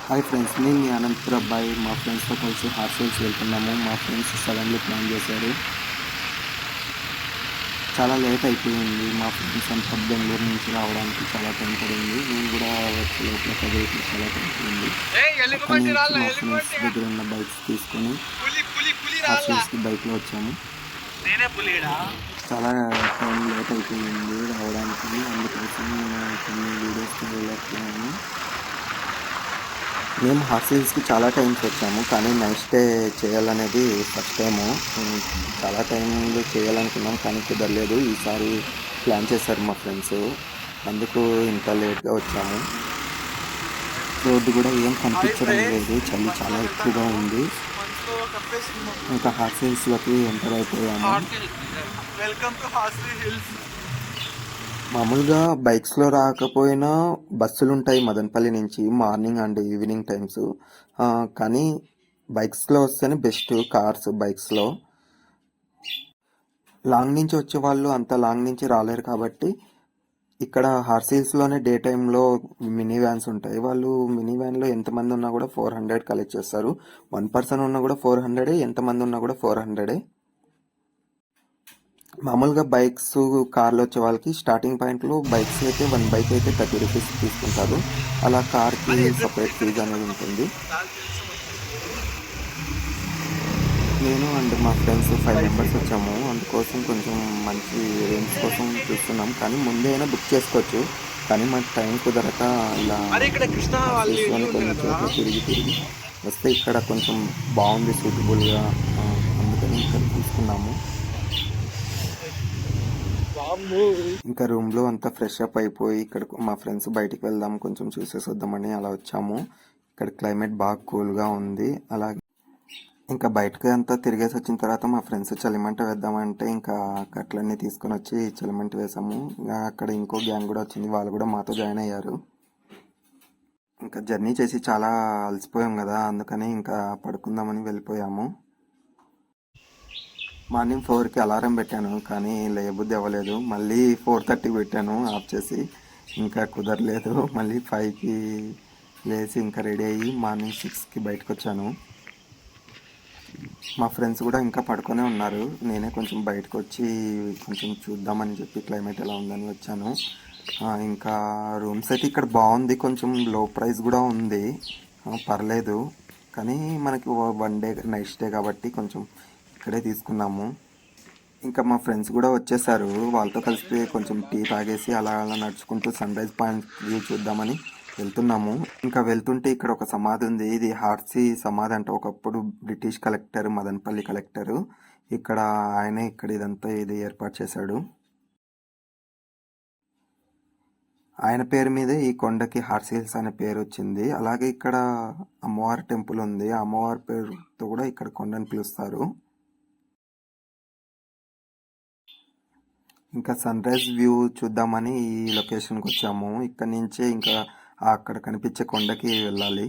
Hi friends, నేను మీ అనంతపురం అబ్బాయి. మా ఫ్రెండ్స్తో కలిసి హాస్టల్స్ వెళ్తున్నాము. మా ఫ్రెండ్స్ సడన్లీ ప్లాన్ చేశారు. చాలా లేట్ అయిపోయింది. మా ఫ్రెండ్స్ అంతా బెంగళూరు నుంచి రావడానికి చాలా టైం పడింది. నేను కూడా వచ్చే లోపల చదివికి చాలా టైం పడింది. అక్కడి నుంచి మా ఫ్రెండ్స్ దగ్గర ఉన్న బైక్స్ తీసుకొని హాస్టల్స్కి బైక్లో వచ్చాము. చాలా టైం లేట్ అయిపోయింది రావడానికి. అందుకోసం నేను కొన్ని వీడియోస్కి వెళ్ళకపోయాను. మేము హాస్టల్స్కి చాలా టైమ్స్ వచ్చాము, కానీ నైట్ స్టే చేయాలనేది ఫస్ట్ టైము. చాలా టైంలో చేయాలనుకున్నాం కానీ కుదరలేదు. ఈసారి ప్లాన్ చేశారు మా ఫ్రెండ్స్, అందుకు ఇంత లేట్గా వచ్చాము. రోడ్డు కూడా ఏం కనిపించడం లేదు, చలి చాలా ఎక్కువగా ఉంది. ఇంకా హాస్టల్స్లోకి ఎంటర్ అయిపోయాము. మామూలుగా బైక్స్లో రాకపోయినా బస్సులు ఉంటాయి మదనపల్లి నుంచి మార్నింగ్ అండ్ ఈవినింగ్ టైమ్స్. కానీ బైక్స్లో వస్తేనే బెస్ట్. కార్స్ బైక్స్లో లాంగ్ నుంచి వచ్చే వాళ్ళు అంత లాంగ్ నుంచి రాలేరు కాబట్టి ఇక్కడ హార్సిల్స్లోనే డే టైంలో మినీ వ్యాన్స్ ఉంటాయి. వాళ్ళు మినీ వ్యాన్లో ఎంతమంది ఉన్నా కూడా 400 కలెక్ట్ చేస్తారు. 1 పర్సన్ ఉన్నా కూడా 400, ఎంతమంది ఉన్నా కూడా 400. మామూలుగా బైక్స్ కార్లు వచ్చే వాళ్ళకి స్టార్టింగ్ పాయింట్లో బైక్స్ అయితే 1 బైక్ అయితే 30 రూపీస్ తీసుకుంటారు. అలా కార్కి సపరేట్ ఫీజు అనేది ఉంటుంది. నేను అండ్ మా ఫ్రెండ్స్ 5 మెంబర్స్ వచ్చాము. అందుకోసం కొంచెం మంచి రేంజ్ కోసం చూస్తున్నాం, కానీ ముందే అయినా బుక్ చేసుకోవచ్చు. కానీ మాకు టైం కుదరక ఇలా కొన్ని చోట్ల తిరిగి వస్తే ఇక్కడ కొంచెం బాగుంది సూటబుల్గా, అందుకని ఇక్కడ తీసుకున్నాము. ఇంకా రూమ్లో అంతా ఫ్రెష్ అప్ అయిపోయి ఇక్కడ మా ఫ్రెండ్స్ బయటికి వెళ్దాం కొంచెం చూసేసి వద్దామని అలా వచ్చాము. ఇక్కడ క్లైమేట్ బాగా కూల్గా ఉంది. అలాగే ఇంకా బయటకు అంతా తిరిగేసి వచ్చిన తర్వాత మా ఫ్రెండ్స్ చలిమంట వేద్దామంటే ఇంకా కట్లన్నీ తీసుకొని వచ్చి చలిమంట వేసాము. అక్కడ ఇంకో గ్యాంగ్ కూడా వచ్చింది, వాళ్ళు కూడా మాతో జాయిన్ అయ్యారు. ఇంకా జర్నీ చేసి చాలా అలసిపోయాం కదా, అందుకని ఇంకా పడుకుందామని వెళ్ళిపోయాము. మార్నింగ్ 4కి అలారం పెట్టాను, కానీ లేయబుద్ధి అవ్వలేదు. మళ్ళీ 4:30 పెట్టాను ఆఫ్ చేసి, ఇంకా కుదరలేదు. మళ్ళీ 5కి లేచి ఇంకా రెడీ అయ్యి మార్నింగ్ 6కి బయటకు వచ్చాను. మా ఫ్రెండ్స్ కూడా ఇంకా పడుకొనే ఉన్నారు. నేనే కొంచెం బయటకు వచ్చి కొంచెం చూద్దామని చెప్పి క్లైమేట్ ఎలా ఉందని వచ్చాను. ఇంకా రూమ్స్ అయితే ఇక్కడ బాగుంది, కొంచెం లో ప్రైస్ కూడా ఉంది, పర్లేదు. కానీ మనకి 1 డే నైట్ స్టే కాబట్టి కొంచెం ఇక్కడే తీసుకున్నాము. ఇంకా మా ఫ్రెండ్స్ కూడా వచ్చేసారు. వాళ్ళతో కలిసి కొంచెం టీ తాగేసి అలా అలా నడుచుకుంటూ సన్ రైజ్ పాయింట్ వ్యూ చూద్దామని వెళ్తున్నాము. ఇంకా వెళ్తుంటే ఇక్కడ ఒక సమాధి ఉంది. ఇది హార్సీ సమాధి అంట. ఒకప్పుడు బ్రిటిష్ కలెక్టర్, మదనపల్లి కలెక్టరు ఇక్కడ ఆయనే ఇక్కడ ఇదంతా ఇది ఏర్పాటు చేశాడు. ఆయన పేరు మీదే ఈ కొండకి హార్సీ హిల్స్ అనే పేరు వచ్చింది. అలాగే ఇక్కడ అమ్మవారి టెంపుల్ ఉంది. అమ్మవారి పేరుతో కూడా ఇక్కడ కొండని పిలుస్తారు. ఇంకా సన్ రైజ్ వ్యూ చూద్దామని ఈ లొకేషన్కి వచ్చాము. ఇక్కడ నుంచే ఇంకా అక్కడ కనిపించే కొండకి వెళ్ళాలి.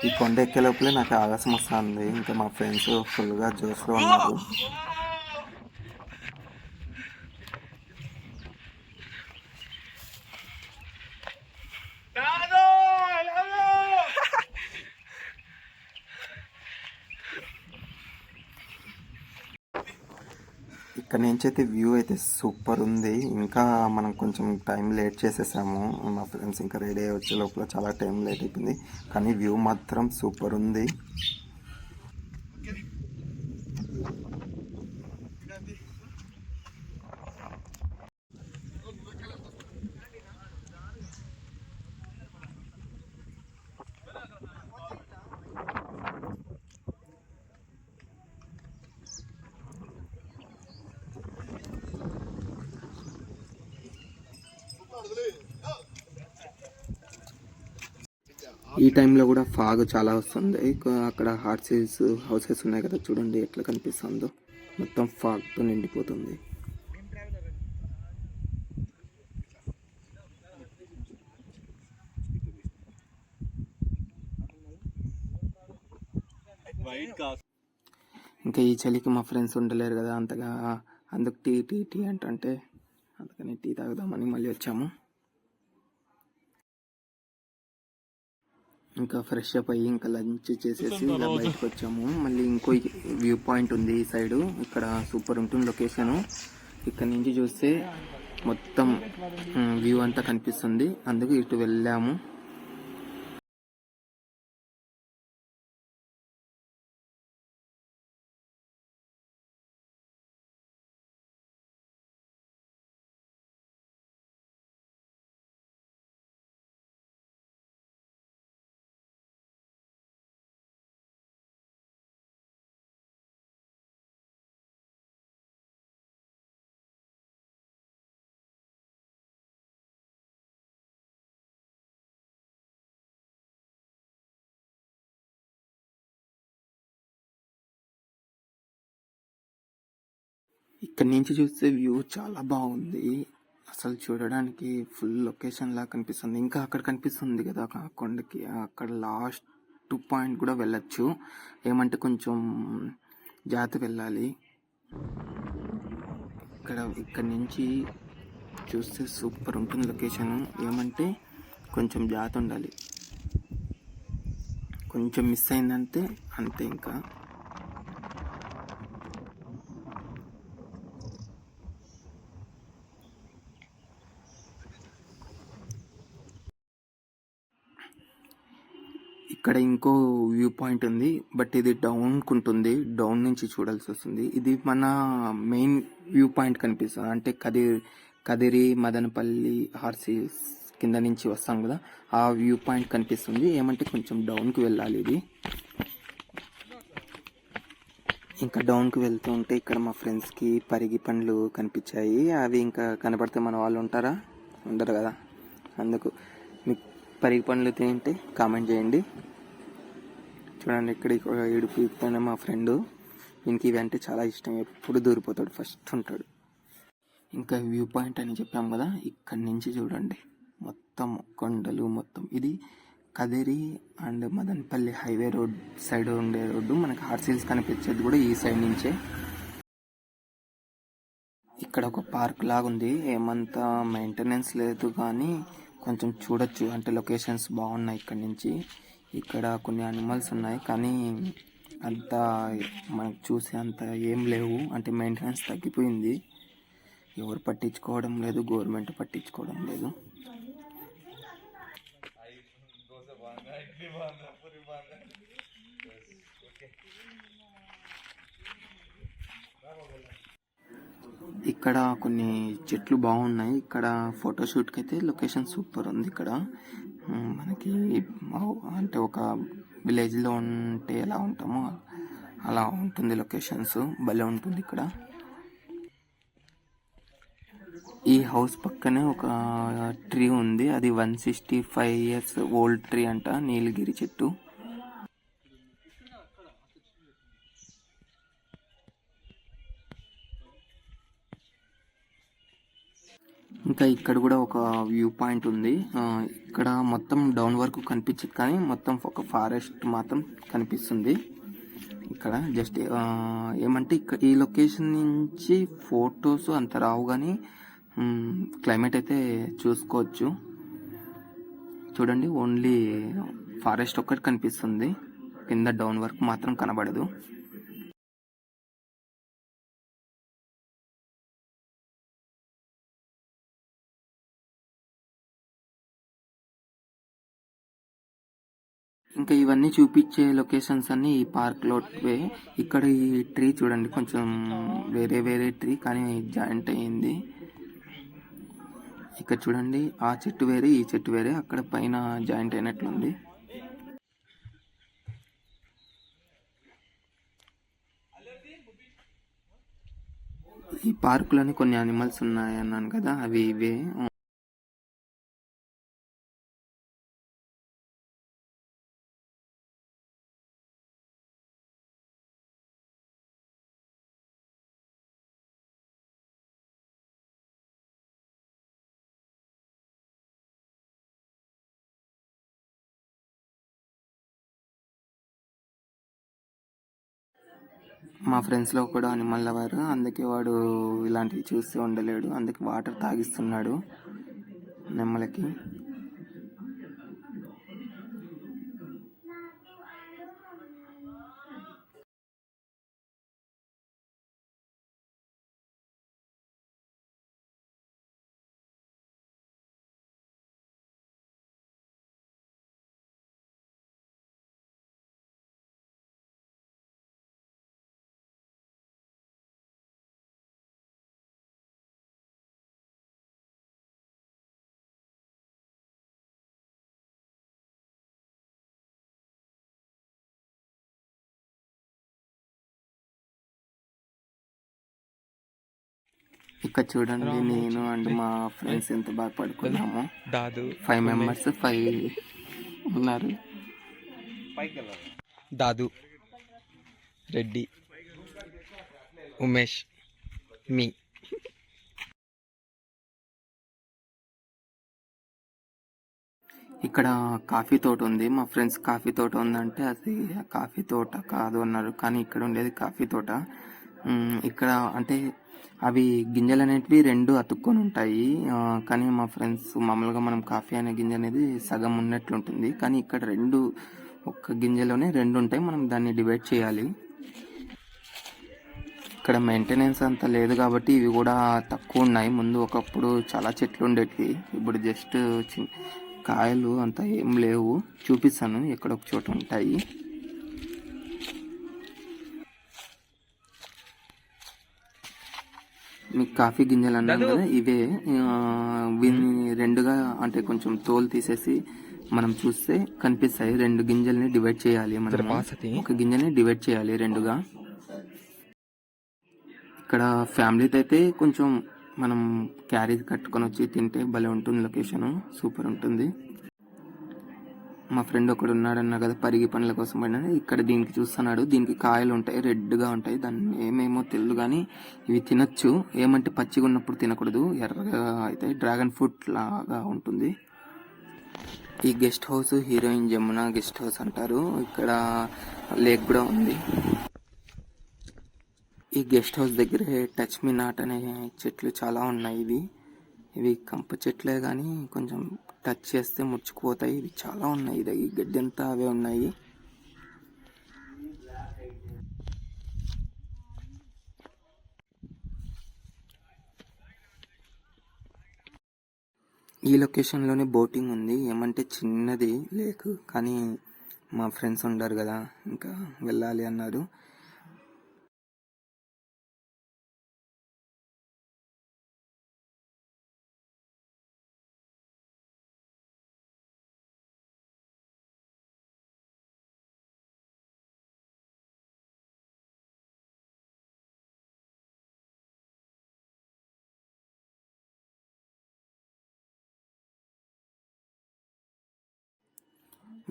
ఈ కొండ ఎక్కే లోపలే నాకు ఆలస్యం వస్తుంది. ఇంకా మా ఫ్రెండ్స్ ఫుల్గా జోష్లో ఉన్నారు. ఇక్కడ నుంచి అయితే వ్యూ అయితే సూపర్ ఉంది. ఇంకా మనం కొంచెం టైం లేట్ చేసేసాము. మా ఫ్రెండ్స్ ఇంకా రెడీ అయ్యి వచ్చే లోపల చాలా టైం లేట్ అయిపోయింది, కానీ వ్యూ మాత్రం సూపర్ ఉంది. ఈ టైంలో కూడా ఫాగ్ చాలా వస్తుంది. అక్కడ హార్సీస్ హౌసెస్ ఉన్నాయి కదా, చూడండి ఎట్లా కనిపిస్తుందో, మొత్తం ఫాగ్తో నిండిపోతుంది. ఇంకా ఈ చలికి మా ఫ్రెండ్స్ ఉండలేరు కదా అంతగా, అందుకు టీ టీ టీ అంటే అందుకని టీ తాగుదామని మళ్ళీ వచ్చాము. ఇంకా ఫ్రెష్ అప్ అయ్యి ఇంకా లంచ్ చేసేసి ఇలా బయటకు వచ్చాము. మళ్ళీ ఇంకో వ్యూ పాయింట్ ఉంది ఈ సైడు, ఇక్కడ సూపర్ ఉంటుంది లొకేషను. ఇక్కడ నుంచి చూస్తే మొత్తం వ్యూ అంతా కనిపిస్తుంది, అందుకు ఇటు వెళ్ళాము. ఇక్కడ నుంచి చూస్తే వ్యూ చాలా బాగుంది, అసలు చూడడానికి ఫుల్ లొకేషన్ లా కనిపిస్తుంది. ఇంకా అక్కడ కనిపిస్తుంది కదా ఆ కొండకి, అక్కడ లాస్ట్ పాయింట్ కూడా వెళ్ళచ్చు, ఏమంటే కొంచెం జాగ్రత్త వెళ్ళాలి. ఇక్కడ నుంచి చూస్తే సూపర్ ఉంటుంది లొకేషన్, ఏమంటే కొంచెం జాగ్రత్త ఉండాలి, కొంచెం మిస్ అయిందంటే అంతే. ఇంకా ఇక్కడ ఇంకో వ్యూ పాయింట్ ఉంది, బట్ ఇది డౌన్కి ఉంటుంది, డౌన్ నుంచి చూడాల్సి వస్తుంది. ఇది మన మెయిన్ వ్యూ పాయింట్ కనిపిస్తుంది, అంటే కదిరి మదనపల్లి హార్సీస్ కింద నుంచి వస్తాం కదా, ఆ వ్యూ పాయింట్ కనిపిస్తుంది, ఏమంటే కొంచెం డౌన్కి వెళ్ళాలి ఇది. ఇంకా డౌన్కి వెళ్తూ ఉంటే ఇక్కడ మా ఫ్రెండ్స్కి పరిగి పండ్లు కనిపించాయి, అవి ఇంకా కనపడితే మన వాళ్ళు ఉంటారా, ఉండరు కదా, అందుకు మీకు పరిగి పండ్లు తింటే కామెంట్ చేయండి. చూడండి ఇక్కడ ఇడిపోయిన మా ఫ్రెండ్, ఇంక ఇవి అంటే చాలా ఇష్టం, ఎప్పుడు దూరిపోతాడు, ఫస్ట్ ఉంటాడు. ఇంకా వ్యూ పాయింట్ అని చెప్పాం కదా, ఇక్కడి నుంచి చూడండి మొత్తం కొండలు, మొత్తం ఇది Kadiri and Madanapalle highway road side ఉండే రోడ్డు, మనకి హార్సిల్స్ కనిపించేది కూడా ఈ సైడ్ నుంచే. ఇక్కడ ఒక పార్క్ లాగా ఉంది, ఏమంత మెయింటెనెన్స్ లేదు కానీ కొంచెం చూడొచ్చు, అంటే లొకేషన్స్ బాగున్నాయి ఇక్కడ నుంచి. ఇక్కడ కొన్ని అనిమల్స్ ఉన్నాయి కానీ అంత మనకు చూసే అంత ఏం లేవు, అంటే మెయింటెనెన్స్ తగ్గిపోయింది, ఎవరు పట్టించుకోవడం లేదు, గవర్నమెంట్ పట్టించుకోవడం లేదు. ఇక్కడ కొన్ని చెట్లు బాగున్నాయి, ఇక్కడ ఫోటోషూట్కి అయితే లొకేషన్ సూపర్ ఉంది. ఇక్కడ మనకి అంటే ఒక విలేజ్లో ఉంటే ఎలా ఉంటామో అలా ఉంటుంది, లొకేషన్స్ భలే ఉంటుంది ఇక్కడ. ఈ హౌస్ పక్కనే ఒక ట్రీ ఉంది, అది 165 years ఓల్డ్ ట్రీ అంట, నీలగిరి చెట్టు. ఇంకా ఇక్కడ కూడా ఒక వ్యూ పాయింట్ ఉంది, ఇక్కడ మొత్తం డౌన్ వరకు కనిపించదు కానీ మొత్తం ఒక ఫారెస్ట్ మాత్రం కనిపిస్తుంది. ఇక్కడ జస్ట్ ఏమంటే ఇక్కడ ఈ లొకేషన్ నుంచి ఫొటోస్ అంత రావు కానీ క్లైమేట్ అయితే చూసుకోవచ్చు. చూడండి ఓన్లీ ఫారెస్ట్ ఒక్కటి కనిపిస్తుంది, కింద డౌన్ వరకు మాత్రం కనబడదు. ఇంకా ఇవన్నీ చూపించే లొకేషన్స్ అన్ని ఈ పార్క్లో. ఇక్కడ ఈ ట్రీ చూడండి, కొంచెం వేరే ట్రీ కానీ జాయింట్ అయ్యింది. ఇక్కడ చూడండి ఆ చెట్టు వేరే ఈ చెట్టు వేరే, అక్కడ పైన జాయింట్ అయినట్లుంది. ఈ పార్కులోని కొన్ని అనిమల్స్ ఉన్నాయి అన్నాను కదా, అవి ఇవే. మా ఫ్రెండ్స్లో కూడా అనిమల్ లవర్, అందుకే వాడు ఇలాంటివి చూస్తూ ఉండలేడు, అందుకే వాటర్ తాగిస్తున్నాడు నెమ్మలకి. ఇక్కడ చూడండి, నేను అండ్ మా ఫ్రెండ్స్ ఎంత బాగా పడుకున్నాము. 5 మెంబర్స్, 5 ఉన్నారు. దాదు, రెడ్డి, ఉమేష్, మీ. ఇక్కడ కాఫీ తోట ఉంది. మా ఫ్రెండ్స్ కాఫీ తోట ఉందంటే అది కాఫీ తోట కాదు అన్నారు, కానీ ఇక్కడ ఉండేది కాఫీ తోట. ఇక్కడ అంటే అవి గింజలు అనేటివి 2 అతుక్కొని ఉంటాయి. కానీ మా ఫ్రెండ్స్ మామూలుగా మనం కాఫీ అనే గింజ అనేది సగం ఉన్నట్లుంటుంది, కానీ ఇక్కడ 2 ఒక్క గింజలోనే 2 ఉంటాయి. మనం దాన్ని డివైడ్ చేయాలి. ఇక్కడ మెయింటెనెన్స్ అంత లేదు కాబట్టి ఇవి కూడా తక్కువ ఉన్నాయి. ముందు ఒకప్పుడు చాలా చెట్లు ఉండేటివి, ఇప్పుడు జస్ట్ కాయలు అంత ఏం లేవు. చూపిస్తాను, ఎక్కడొక చోట ఉంటాయి. మీకు కాఫీ గింజలు అన్నాను కదా, ఇవే. వీన్ని 2గా అంటే కొంచెం తోలు తీసేసి మనం చూస్తే కనిపిస్తాయి. 2 గింజల్ని డివైడ్ చేయాలి మనం. ఒక గింజని డివైడ్ చేయాలి 2గా. ఇక్కడ ఫ్యామిలీతో అయితే కొంచెం మనం క్యారీ కట్టుకొని వచ్చి తింటే భలే ఉంటుంది. లొకేషన్ సూపర్ ఉంటుంది. మా ఫ్రెండ్ ఒకడు ఉన్నాడన్నా కదా, పరిగి పనుల కోసం పడినా, ఇక్కడ దీనికి చూస్తున్నాడు. దీనికి కాయలు ఉంటాయి, రెడ్గా ఉంటాయి. దాన్ని ఏమేమో తెలియదు, కానీ ఇవి తినచ్చు. ఏమంటే పచ్చిగా ఉన్నప్పుడు తినకూడదు, ఎర్రగా అయితే డ్రాగన్ ఫ్రూట్ లాగా ఉంటుంది. ఈ guest house heroine Jamuna guest house అంటారు. ఇక్కడ లేక్ కూడా ఉంది. ఈ గెస్ట్ హౌస్ దగ్గరే టచ్ మీ నాట్ అనే చెట్లు చాలా ఉన్నాయి. ఇవి కంప చెట్లే కానీ కొంచెం టచ్ చేస్తే ముడుచుకుపోతాయి. ఇవి చాలా ఉన్నాయి. ఈ గడ్డి అంతా అవే ఉన్నాయి. ఈ లొకేషన్లోనే బోటింగ్ ఉంది. ఏమంటే చిన్నది లేక్, కానీ మా ఫ్రెండ్స్ ఉండరు కదా, ఇంకా వెళ్ళాలి అన్నారు.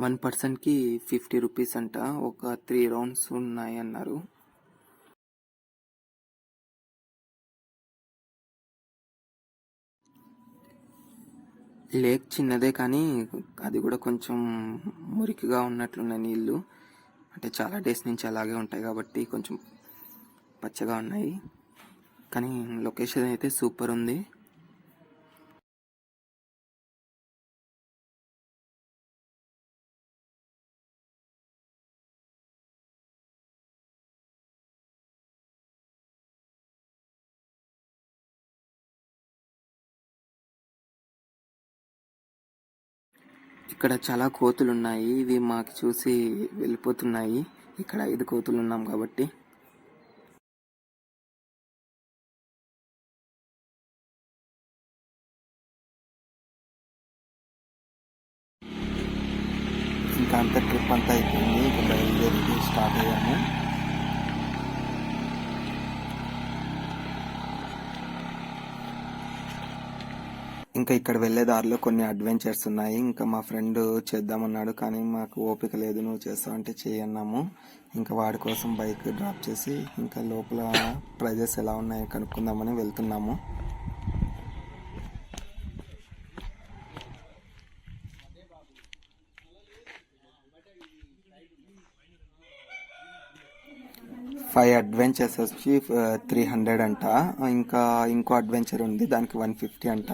వన్ పర్సన్కి 50 రూపీస్ అంట. ఒక 3 రౌండ్స్ ఉన్నాయి అన్నారు. లేక్ చిన్నదే, కానీ అది కూడా కొంచెం మురికిగా ఉన్నట్లున్నాయి నీళ్ళు. అంటే చాలా డేస్ నుంచి అలాగే ఉంటాయి కాబట్టి కొంచెం పచ్చగా ఉన్నాయి. కానీ లొకేషన్ అయితే సూపర్ ఉంది. ఇక్కడ చాలా కోతులు ఉన్నాయి. ఇవి మాకు చూసి వెళ్ళిపోతున్నాయి. ఇక్కడ 5 కోతులు ఉన్నాం కాబట్టి. ఇంకా అంత ట్రిప్ అంతా అయిపోయింది. ఇంకా బయలుదేరి స్టార్ట్ అయ్యాము. ఇంకా ఇక్కడ వెళ్ళే దారిలో కొన్ని అడ్వెంచర్స్ ఉన్నాయి. ఇంకా మా ఫ్రెండ్ చేద్దామన్నాడు, కానీ మాకు ఓపిక లేదు, నువ్వు చేస్తావు అంటే చేయన్నాము. ఇంకా వాడి కోసం బైక్ డ్రాప్ చేసి ఇంకా లోపల ప్రైజెస్ ఎలా ఉన్నాయో కనుక్కుందామని వెళ్తున్నాము. ఫైవ్ అడ్వెంచర్స్ వచ్చి 300 అంట. ఇంకా ఇంకో అడ్వెంచర్ ఉంది, దానికి 150 అంట.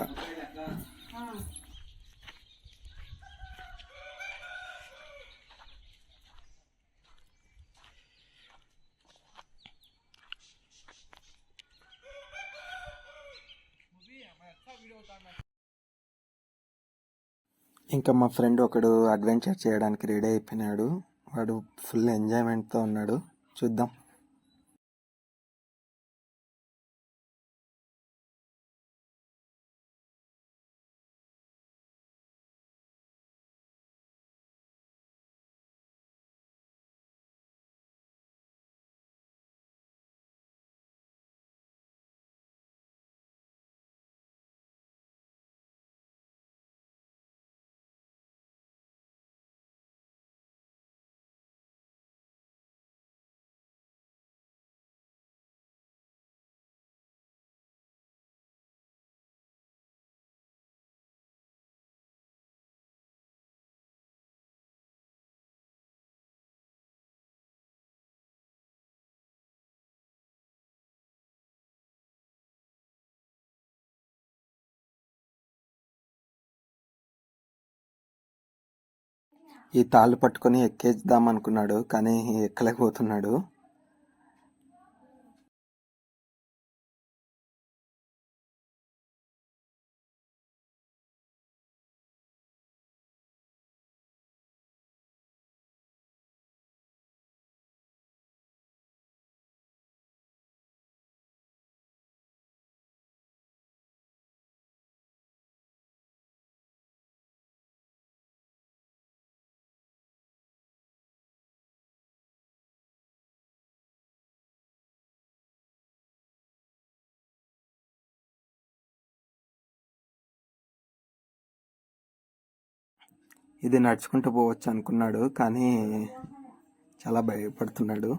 ఇంకా మా ఫ్రెండ్ ఒకడు అడ్వెంచర్ చేయడానికి రెడీ అయిపోయినాడు. వాడు ఫుల్ ఎంజాయ్మెంట్తో ఉన్నాడు. చూద్దాం. ఈ తాళ్ళు పట్టుకొని ఎక్కేద్దాం అనుకున్నాడు, కానీ ఎక్కలేకపోతున్నాడు. ఇది నడుచుకుంటూ పోవచ్చు అనుకున్నాడు, కానీ చాలా భయపడుతున్నాడు.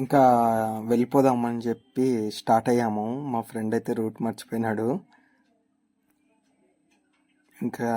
ఇంకా వెళ్ళిపోదామని చెప్పి స్టార్ట్ అయ్యాము. మా ఫ్రెండ్ అయితే రూట్ మర్చిపోయినాడు. ఇంకా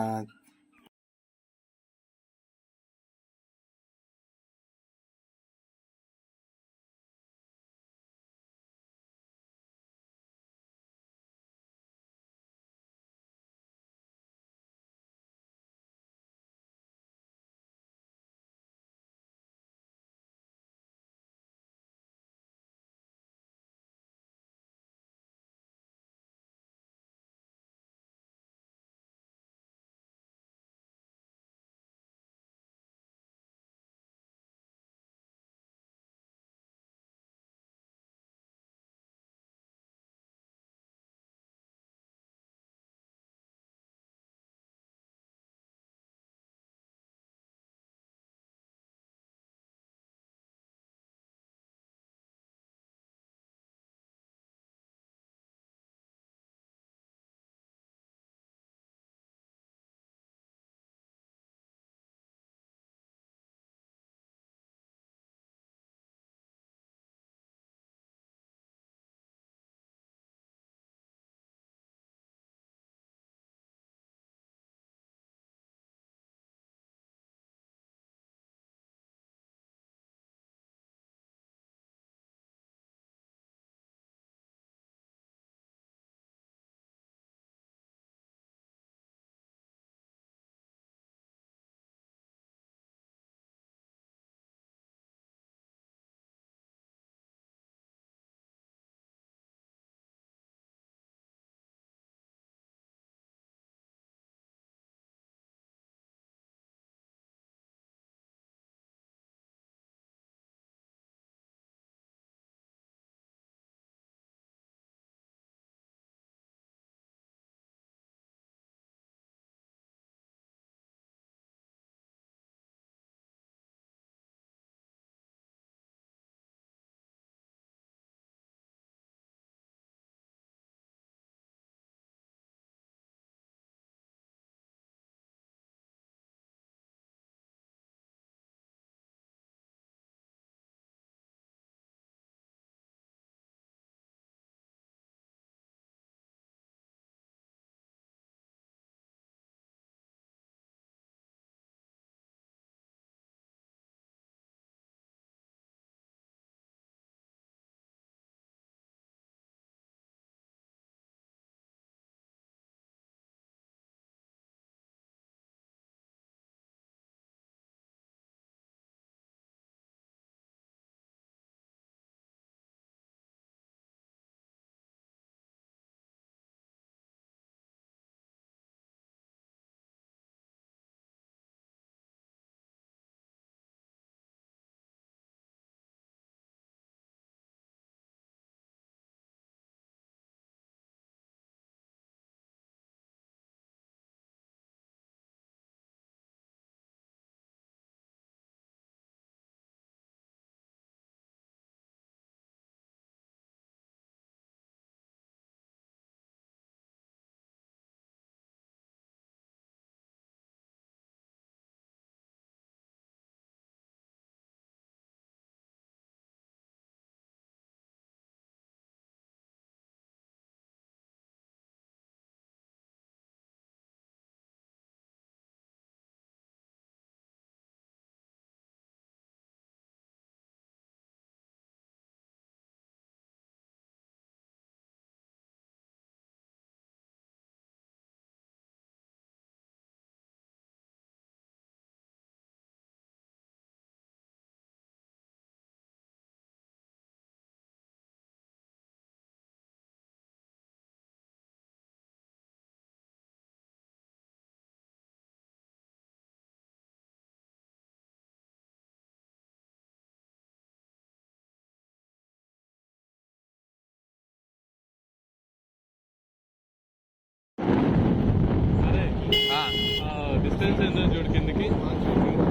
డిస్టెన్స్ ఏందో చూడు కిందకి.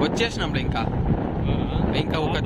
వచ్చేసినాంలే ఇంకా ఒక